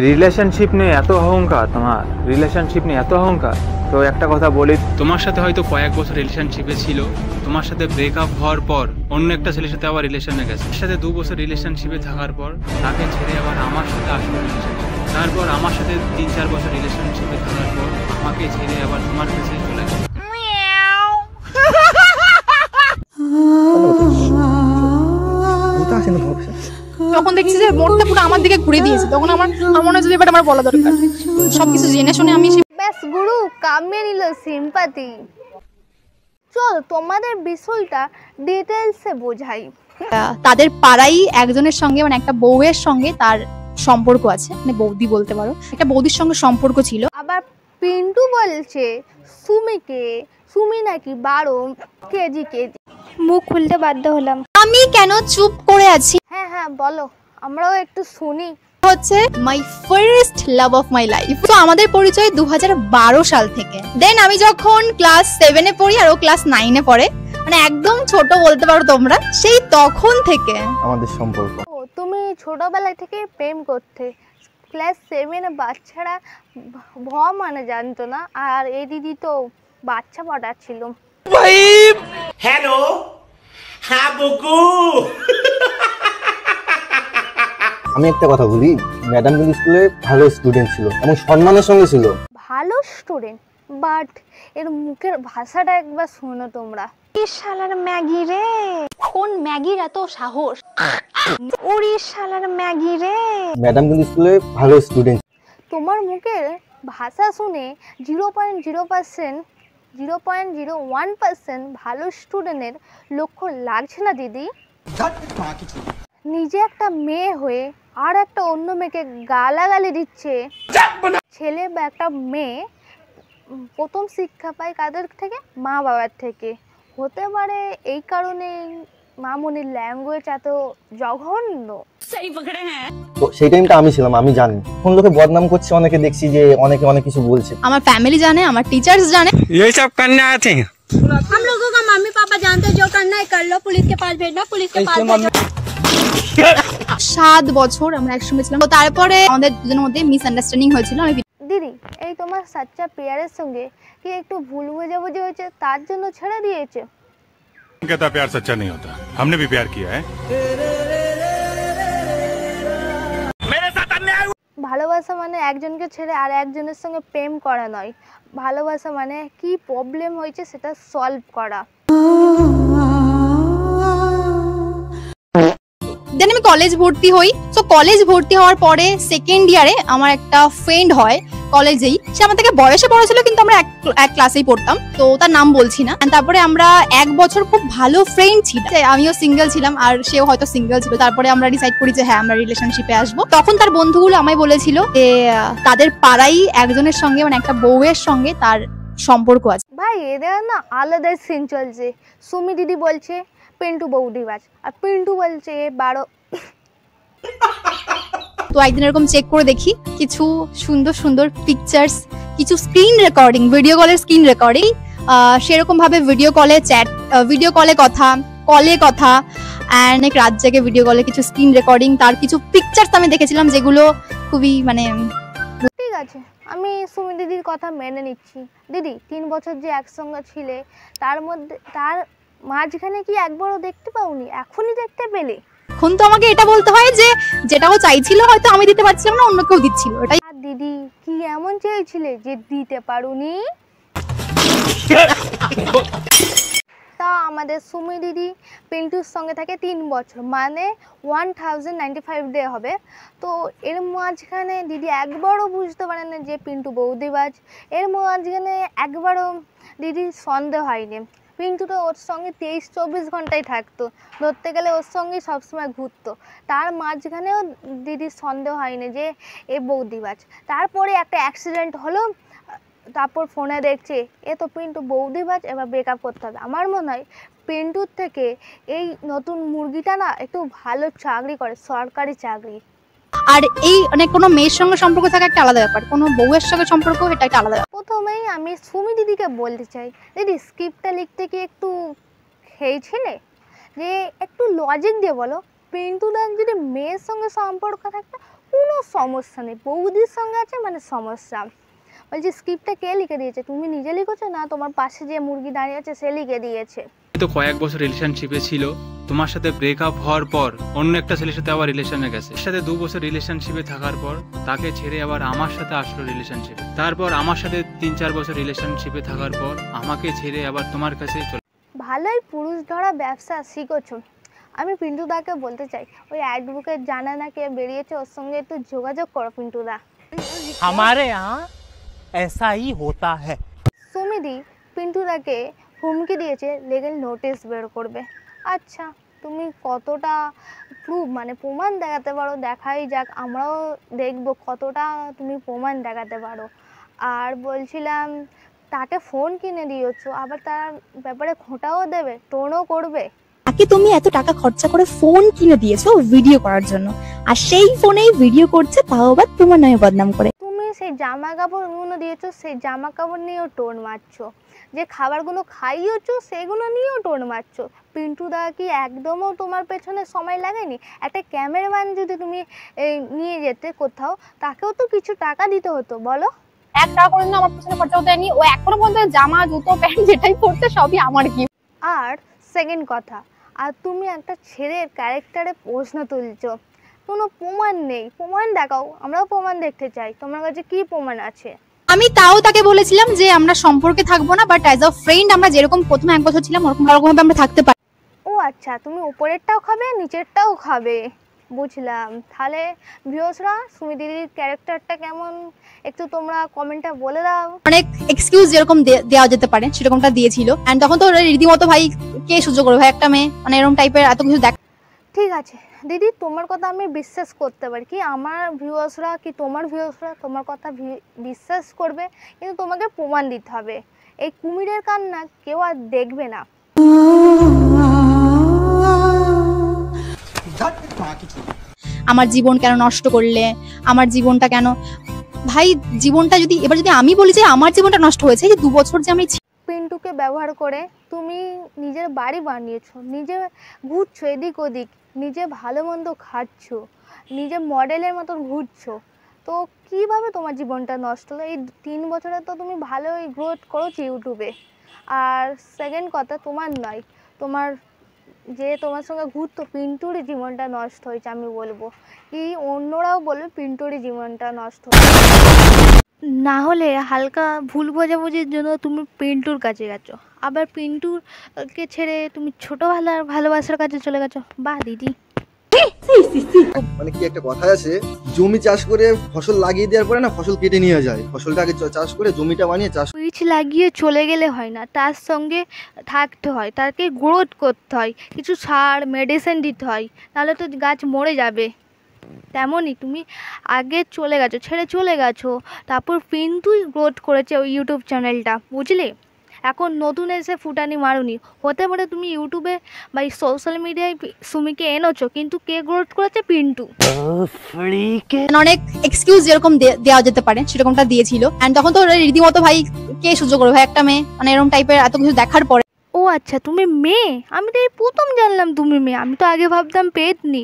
Relationship নিয়ে এত অহংকার তোমার, রিলেশনশিপ নিয়ে এত অহংকার। তো একটা কথা বলি, তোমার সাথে হয়তো কয়েক বছর রিলেশনশিপে ছিল, তোমার সাথে ব্রেকআপ হওয়ার পর অন্য একটা ছেলের সাথে আবার রিলেশনে গেছে, তার সাথে 2 বছর রিলেশনশিপে থাকার পর তাকে ছেড়ে আবার আমার সাথে আসলো রিলেশনে, তারপর আমার সাথে 3-4 বছর রিলেশনশিপে থাকার পর আমাকে ছেড়ে আবার তোমার কাছে চলে গেছে। যখন দেখছি যে মোড়টা পুরো আমার দিকে ঘুরে দিয়েছে, তখন আমার মনে হচ্ছে এবার আমার বলা দরকার। সবকিছু জেনে শুনে আমি ব্যাস গুরু কামিয়ে নিল সিম্পাথি। চল তোমাদের বিষয়টা ডিটেলসে বোঝাই। তাদের পাড়াই একজনের সঙ্গে, মানে একটা বউয়ের সঙ্গে তার সম্পর্ক আছে, মানে বৌদি বলতে পারো, একটা বৌদির সঙ্গে সম্পর্ক ছিল। আবার পিন্টু বলছে সুমি নাকি 12 কেজি। মুখ খুলতে বাধ্য হলাম। আমি কেন চুপ করে আছি? হ্যাঁ বলো, আমরাও একটু শুনি। হচ্ছে my first love of my life. তো আমাদের পরিচয় 2012 সাল থেকে। দেন আমি যখন ক্লাস 7-এ পড়ি আর ও ক্লাস 9-এ পড়ে, মানে একদম ছোট বলতে পারো তোমরা। সেই তখন থেকে আমাদের সম্পর্ক। ও তুমি ছোটবেলা থেকে প্রেম করতে? ক্লাস 7-এ বাচ্চারা ভ মানে জানতো না, আর এই দিদি তো বাচ্চা পড়াচ্ছিল। হ্যালো, হ্যাঁ বুকু। আমি একটা কথা বলি, ম্যাডাম কিন্তু স্কুলে ভালো স্টুডেন্ট ছিল এবং সম্মানের সঙ্গে ছিল। ভালো স্টুডেন্ট, বাট এর মুখের ভাষাটা একবার শোনো তোমরা। কি শালার ম্যাগি রে! কোন ম্যাগির এত সাহস? ওরে শালার ম্যাগি রে! ম্যাডাম কিন্তু স্কুলে ভালো স্টুডেন্ট। তোমার মুখের ভাষা শুনে 0.01% ভালো স্টুডেন্টের লক্ষ্য লাগছে না দিদি? নিজে একটা মেয়ে হয়ে আর একটা অন্য মেয়েকে গালাগালি দিচ্ছে। ছেলে বা একটা মেয়ে প্রথম শিক্ষা পায় কাদের থেকে? মা বাবার থেকে। হতে পারে এই কারণে মামনির ল্যাঙ্গুয়েজ এত জঘন্য। তো সেই টাইমটা আমি ছিলাম, আমি জানি কোন লোকে বদনাম করছে, অনেকে দেখছি যে অনেকে অনেক কিছু বলছে। আমার ফ্যামিলি জানে, আমার টিচার্স জানে। এই সব करने आते हैं हम लोगों का मम्मी पापा जानते हैं, जो करना है कर लो, पुलिस के पास भेजना, पुलिस के पास भेजो। 7 বছর আমরা একসঙ্গে ছিলাম। তো তারপরে আমাদের দুজনের মধ্যে মিসআন্ডারস্ট্যান্ডিং হয়েছিল। দিদি, এই তোমার সাচ্চা প্যারের সঙ্গে কি একটু ভুল বোঝাবুঝি হয়েছে, তার জন্য ছেড়ে দিয়েছে? कहता प्यार सच्चा नहीं होता, हमने भी प्यार किया है। ভালোবাসা মানে একজনকে ছেড়ে আর একজনের সঙ্গে প্রেম করা নয়। ভালোবাসা মানে কি প্রবলেম হয়েছে সেটা সলভ করা। দেন আমি কলেজ ভর্তি হই। তো কলেজ ভর্তি হওয়ার পরে সেকেন্ড ইয়ারে আমার একটা ফ্রেন্ড হয় কলেজেই। সে আমার থেকে বয়সে বড় ছিল, কিন্তু আমরা এক ক্লাসেই পড়তাম, তো তার নাম বলছি না। তারপরে আমরা 1 বছর খুব ভালো ফ্রেন্ড ছিলাম। আমিও সিঙ্গেল ছিলাম আর সেও হয়তো সিঙ্গেল ছিল। তারপরে আমরা ডিসাইড করি যে হ্যাঁ আমরা রিলেশনশিপে আসবো। তখন তার বন্ধুগুলো আমায় বলেছিল যে তাদের পাড়াই একজনের সঙ্গে, মানে একটা বউয়ের সঙ্গে তার সম্পর্ক আছে। ভাই এদের না আলাদাই সিন চলছে। সুমি দিদি বলছে পিন্টু বৌদিবাজ, আর পিন্টু বলছে 12। তো একদিন এরকম চেক করে দেখি কিছু সুন্দর সুন্দর পিকচার্স, কিছু স্ক্রিন রেকর্ডিং, ভিডিও কলের স্ক্রিন রেকর্ডিং। সেরকম ভাবে ভিডিও কলে চ্যাট, ভিডিও কলে কথা, অনেক রাত জেগে ভিডিও কলে কিছু স্ক্রিন রেকর্ডিং, তার কিছু পিকচার্স আমি দেখেছিলাম যেগুলো খুবই মানে। ঠিক আছে, আমি সুমি দিদির কথা মেনে নিচ্ছি। দিদি 3 বছর যে একসঙ্গে ছিলে, তার মাঝখানে কি একবারও দেখতে পাওনি? এখনই দেখতে পেলে? এখন তো আমাকে এটা বলতে হয় যে যেটা ও চাইছিল হয়তো আমি দিতে পারছিলাম না, অন্য কেউ দিচ্ছিল। এটাই। দিদি কি এমন চেয়েছিলে যে দিতে পারুনি? তা আমাদের সুমি দিদি পিন্টুর সঙ্গে থাকে 3 বছর, মানে 1095 ডে হবে। তো এর মাঝখানে দিদি একবারও বুঝতে পারে না যে পিন্টু বৌদিবাজ। এর মাঝখানে একবারও দিদির সন্দেহ হয়নি। পিন্টু তো ওর সঙ্গে 23-24 ঘন্টাই থাকতো, ধরতে গেলে ওর সঙ্গেই সবসময় ঘুরতো। তার মাঝখানেও দিদির সন্দেহ হয়নি যে এ বৌদিবাজ। তারপরে একটা অ্যাক্সিডেন্ট হলো, তারপর ফোনে দেখছে এ তো পিন্টু বৌদিবাজ, এবার ব্রেকআপ করতে হবে। আমার মনে হয় পিন্টুর থেকে এই নতুন মুরগিটা না একটু ভালো চাকরি করে, সরকারি চাকরি। আর এই মানে কোনো মেয়ের সঙ্গে সম্পর্ক থাকা একটা আলাদা ব্যাপার, কোনো বউয়ের সঙ্গে সম্পর্ক এটা একটা আলাদা ব্যাপার। প্রথমেই আমি সুমি দিদিকে বলতে চাই, দিদি স্ক্রিপ্টটা লিখতে কি একটু খেয়েছিলে? যে একটু লজিক দিয়ে বলো, পিন্টুদার যদি মেয়ের সঙ্গে সম্পর্ক থাকতো কোনো সমস্যা নেই, বৌদির সঙ্গে আছে মানে সমস্যা। বলছি স্ক্রিপ্টটা কে লিখে দিয়েছে, তুমি নিজে লিখেছো না তোমার পাশে যে মুরগি দাঁড়িয়ে আছে সে লিখে দিয়েছে? তো কয়েক বছর রিলেশনশিপে ছিল, তোমার সাথে ব্রেকআপ হওয়ার পর অন্য একটা ছেলের সাথে আবার রিলেশনে গেছে। এর সাথে 2 বছর রিলেশনশিপে থাকার পর তাকে ছেড়ে আবার আমার সাথে আসলো রিলেশনশিপে। তারপর আমার সাথে 3-4 বছর রিলেশনশিপে থাকার পর আমাকে ছেড়ে আবার তোমার কাছে চলে। ভালোই পুরুষ ধরা ব্যবসা শিখেছো। আমি পিন্টুদাকে বলতে চাই, ওই অ্যাডভোকেট জানানা কে বেরিয়েছে ওর সঙ্গে একটু যোগাযোগ করো পিন্টুদা। हमारे यहाँ ऐसा ही होता है। সুমিদি পিন্টুদাকে হুমকি দিয়েছে লিগ্যাল নোটিশ বের করবে। আচ্ছা তুমি কতটা প্রুফ মানে প্রমাণ দেখাতে পারো, দেখাই যাক, আমরাও দেখবো কতটা তুমি প্রমাণ দেখাতে পারো। আর বলছিলাম তাকে ফোন কিনে দিয়েছো, আবার তার ব্যাপারে খোঁটাও দেবে, টোনও করবে। তাকে তুমি এত টাকা খরচা করে ফোন কিনে দিয়েছো ভিডিও করার জন্য, আর সেই ফোনেই ভিডিও করছে, তাও আবার তোমার নামে বদনাম করে। তুমি সেই জামা কাপড়গুলো দিয়েছো, সেই জামা কাপড় নিয়েও টোন মারছো, যে খাবারগুলো খাইয়েছো সেগুলো নিয়েও টোন মারছো। পিন্টুদা কি একদমও তোমার পেছনে সময় লাগেনি? একটা ক্যামেরাম্যান যদি তুমি নিয়ে যেতে কোথাও, তাকেও তো কিছু টাকা দিতে হতো, বলো? 1 টাকা করে আমার পিছনে খরচা হতে হয়নি, ও এখনো পর্যন্ত জামা জুতো প্যান্ট যেটাই পড়তে সবই আমার গিফট। আর সেকেন্ড কথা, আর তুমি একটা ছেলের ক্যারেক্টারে প্রশ্ন তুলছো, কোনো প্রমাণ নেই, প্রমাণ দেখাও, আমরাও প্রমাণ দেখতে চাই, তোমার কাছে কি প্রমাণ আছে? আমি তাও তাকে বলেছিলাম যে আমরা সম্পর্কে থাকবো না, বাট অ্যাজ আ ফ্রেন্ড আমরা যেরকম প্রথমে 1 বছর ছিলাম ওরকম ভাবে আমরা থাকতে পারি। ও আচ্ছা, তুমি উপরেরটাও খাবে নিচেরটাও খাবে, বুঝলাম। তাহলে ভিউয়ার্সরা সুমিদিদির ক্যারেক্টারটা কেমন একটু তোমরা কমেন্টে বলে দাও। অনেক এক্সকিউজ যেরকম দেওয়া যেতে পারে সেরকমটা দিয়েছিল, এন্ড তখন তো রীতিমতো ভাই কে সহ্য করবে ভাই একটা মেয়ে, মানে এরকম টাইপের এত কিছু দেখ। ঠিক আছে দিদি, তোমার কথা আমি বিশ্বাস করতে পারি, কি আমার ভিউয়ার্সরা কি তোমার ভিউয়ার্সরা তোমার কথা বিশ্বাস করবে, কিন্তু তোমাকে প্রমাণ দিতে হবে। এই কুমিরের কান্না কেউ আর দেখবে না। আমার জীবন কেন নষ্ট করলে, আমার জীবনটা কেন, ভাই জীবনটা যদি এবার যদি আমি বলি যে আমার জীবনটা নষ্ট হয়েছে, যে 2 বছর যে আমি পিন্টুকে ব্যবহার করে তুমি নিজের বাড়ি বানিয়েছো, নিজে ঘুরছো এদিক ওদিক, নিজে ভালো মন্দ খাচ্ছো, নিজে মডেলের মতন ঘুরছো, তো কিভাবে তোমার জীবনটা নষ্ট হলো? এই 3 বছরে তো তুমি ভালোই গ্রোথ করেছো ইউটিউবে। আর সেকেন্ড কথা, তোমার নয়, তোমার যে তোমার সঙ্গে ঘুরতো পিন্টুরই জীবনটা নষ্ট হয়েছে। আমি বলবো কি অন্যরাও বলবে পিন্টুরই জীবনটা নষ্ট হয়েছে। না হলে হালকা ভুল বোঝাবুঝির জন্য তুমি পিন্টুর কাছে গেছো, আবার পিন্টুরকে ছেড়ে তুমি ভালোবাসার কাছে চলে গেছো। বাহ দিদি। মানে কি একটা কথা আছে, জমি চাষ করে ফসল লাগিয়ে দেওয়ার পরে না ফসল কেটে নিয়ে যায়, ফসলটা আগে চাষ করে জমিটা বানিয়ে চাষ। বীজ লাগিয়ে চলে গেলে হয় না, তার সঙ্গে থাকতে হয়, তাকে গ্রোথ করতে হয়, কিছু সার মেডিসিন দিতে হয়, নাহলে তো গাছ মরে যাবে। তেমনই তুমি আগে চলে গেছো, ছেড়ে চলে গেছো, তারপর পিন্টুই গ্রোথ করেছে ওই ইউটিউব চ্যানেলটা, বুঝলে? এখন নতুন এসে ফুটানি মারুনি, হতে পারে তুমি ইউটিউবে বা সোশ্যাল মিডিয়ায় সুমিকে এনেছো, কিন্তু কে গ্রোথ করেছে? পিন্টু। অনেক এক্সকিউজ যেরকম দেওয়া যেতে পারে সেরকমটা দিয়েছিল, এন্ড তখন তো রীতিমতো ভাই কে সহ্য করবে ভাই একটা মেয়ে, মানে এরকম টাইপের এত কিছু দেখার পরে। ও আচ্ছা তুমি মেয়ে, আমি তো এই প্রথম জানলাম তুমি মেয়ে, আমি তো আগে ভাবতাম পেতনি।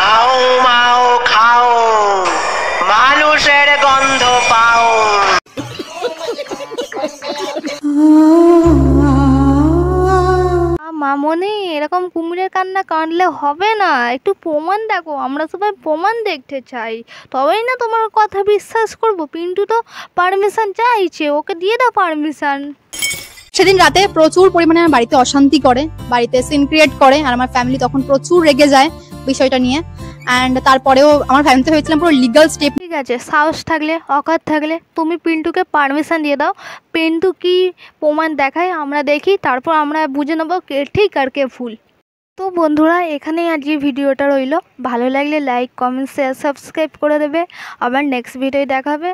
आओ माओ खाओ মানুষের গন্ধ পাও। মামনি এরকম কুমিরের কান্না কাঁদলে হবে না, একটু প্রমাণ দেখো, আমরা সবাই প্রমাণ দেখতে চাই, তবেই না তোমার কথা বিশ্বাস করব। পিন্টু তো পারমিশন চাইছে, ওকে দিয়ে দাও পারমিশন। সেদিন রাতে প্রচুর পরিমাণে আমার বাড়িতে অশান্তি করে, বাড়িতে সিন ক্রিয়েট করে, আর আমার ফ্যামিলি তখন প্রচুর রেগে যায় বিষয়টা নিয়ে। অ্যান্ড তারপরেও আমার ফ্যামিলিতে হয়েছিলাম পুরো লিগাল স্টেপ। ঠিক আছে, সাহস থাকলে অকাত থাকলে তুমি পিন্টুকে পারমিশন দিয়ে দাও, পিন্টু কি প্রমাণ দেখায় আমরা দেখি, তারপর আমরা বুঝে নেবো কে ঠিক আর কে ভুল। তো বন্ধুরা এখানেই আজকে ভিডিওটা রইলো, ভালো লাগলে লাইক কমেন্ট শেয়ার সাবস্ক্রাইব করে দেবে, আবার নেক্সট ভিডিও দেখাবে।